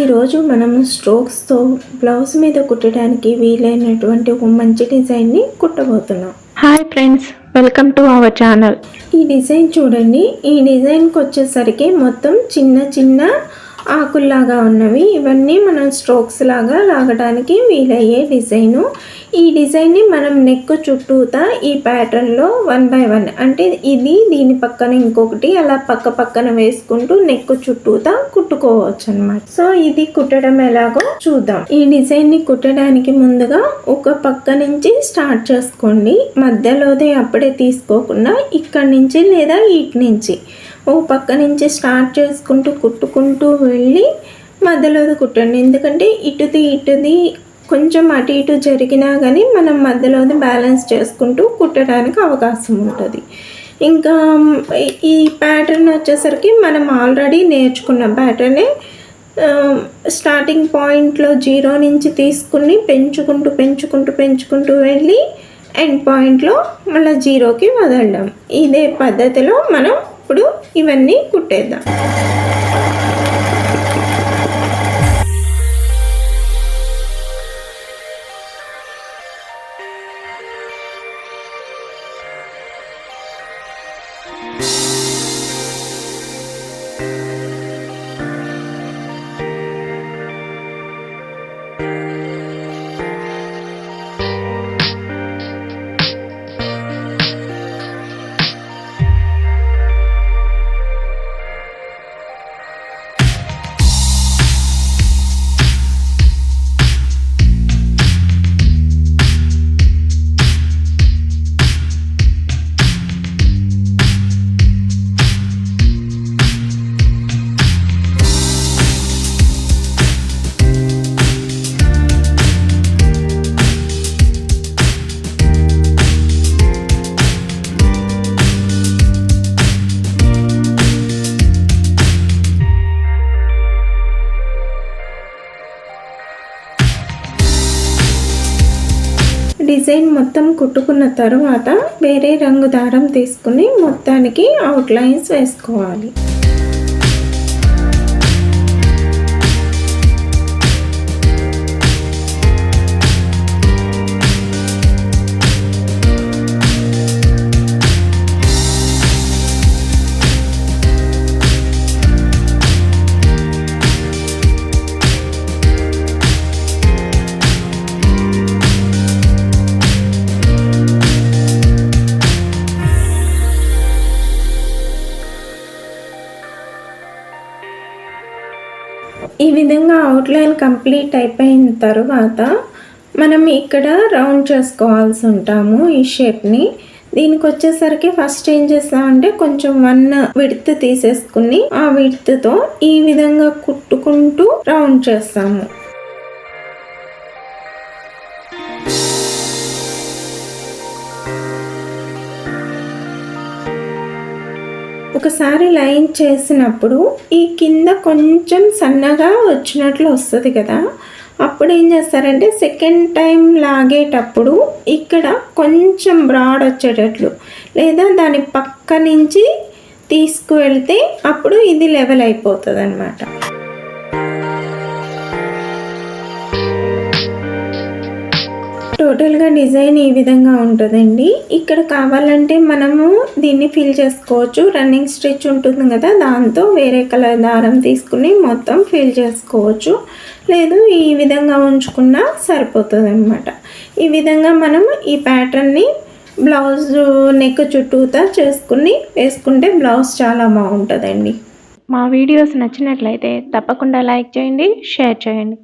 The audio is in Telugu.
ఈరోజు మనం స్ట్రోక్స్తో బ్లౌజ్ మీద కుట్టడానికి వీలైనటువంటి ఒక మంచి డిజైన్ని కుట్టబోతున్నాం. Hi friends, welcome to our channel. ఈ డిజైన్ చూడండి. ఈ డిజైన్కి వచ్చేసరికి మొత్తం చిన్న చిన్న ఆకుల్లాగా ఉన్నవి. ఇవన్నీ మనం స్ట్రోక్స్ లాగా లాగడానికి వీలయ్యే డిజైను. ఈ డిజైన్ని మనం నెక్ చుట్టూతా ఈ ప్యాటర్న్లో 1 by 1 అంటే ఇది దీని పక్కన ఇంకొకటి అలా పక్క పక్కన వేసుకుంటూ నెక్ చుట్టూతా కుట్టుకోవచ్చు అన్నమాట. సో ఇది కుట్టడం ఎలాగో చూద్దాం. ఈ డిజైన్ని కుట్టడానికి ముందుగా ఒక పక్క నుంచి స్టార్ట్ చేసుకోండి. మధ్యలోదే అప్పుడే తీసుకోకుండా ఇక్కడి నుంచి లేదా ఇటు నుంచి ఓ పక్క నుంచి స్టార్ట్ చేసుకుంటూ కుట్టుకుంటూ వెళ్ళి మధ్యలోది కుట్టండి. ఎందుకంటే ఇటుది కొంచెం అటు ఇటు జరిగినా కానీ మనం మధ్యలోది బ్యాలెన్స్ చేసుకుంటూ కుట్టడానికి అవకాశం ఉంటుంది. ఇంకా ఈ ప్యాటర్న్ వచ్చేసరికి మనం ఆల్రెడీ నేర్చుకున్న ప్యాటర్నే. స్టార్టింగ్ పాయింట్లో 0 నుంచి తీసుకుని పెంచుకుంటూ వెళ్ళి ఎండ్ పాయింట్లో మళ్ళీ 0కి వదలడం. ఇదే పద్ధతిలో మనం ఇప్పుడు ఇవన్నీ కుట్టేద్దాం. డిజైన్ మొత్తం కుట్టుకున్న తర్వాత వేరే రంగు దారం తీసుకుని మొత్తానికి అవుట్లైన్స్ వేసుకోవాలి. ఈ విధంగా అవుట్లైన్ కంప్లీట్ అయిపోయిన తర్వాత మనం ఇక్కడ రౌండ్ చేసుకోవాల్సి ఉంటాము ఈ షేప్ని. దీనికి వచ్చేసరికి ఫస్ట్ ఏం చేస్తామంటే కొంచెం 1 విడ్త్ తీసేసుకుని ఆ విడ్త్తో ఈ విధంగా కుట్టుకుంటూ రౌండ్ చేస్తాము. ఒకసారి లైన్ చేసినప్పుడు ఈ కింద కొంచెం సన్నగా వచ్చినట్లు వస్తుంది కదా, అప్పుడు ఏం చేస్తారంటే సెకండ్ టైం లాగేటప్పుడు ఇక్కడ కొంచెం బ్రాడ్ వచ్చేటట్లు లేదా దాని పక్క నుంచి తీసుకువెళ్తే అప్పుడు ఇది లెవెల్ అయిపోతుంది అన్నమాట. టోటల్గా డిజైన్ ఈ విధంగా ఉంటుందండి. ఇక్కడ కావాలంటే మనము దీన్ని ఫిల్ చేసుకోవచ్చు. రన్నింగ్ స్టిచ్ ఉంటుంది కదా, దాంతో వేరే కలర్ దారం తీసుకుని మొత్తం ఫిల్ చేసుకోవచ్చు. లేదు ఈ విధంగా ఉంచుకున్నా సరిపోతుంది అన్నమాట. ఈ విధంగా మనం ఈ ప్యాటర్న్ని బ్లౌజ్ నెక్ చుట్టూతా వేసుకుంటే బ్లౌజ్ చాలా బాగుంటుందండి. మా వీడియోస్ నచ్చినట్లయితే తప్పకుండా లైక్ చేయండి, షేర్ చేయండి.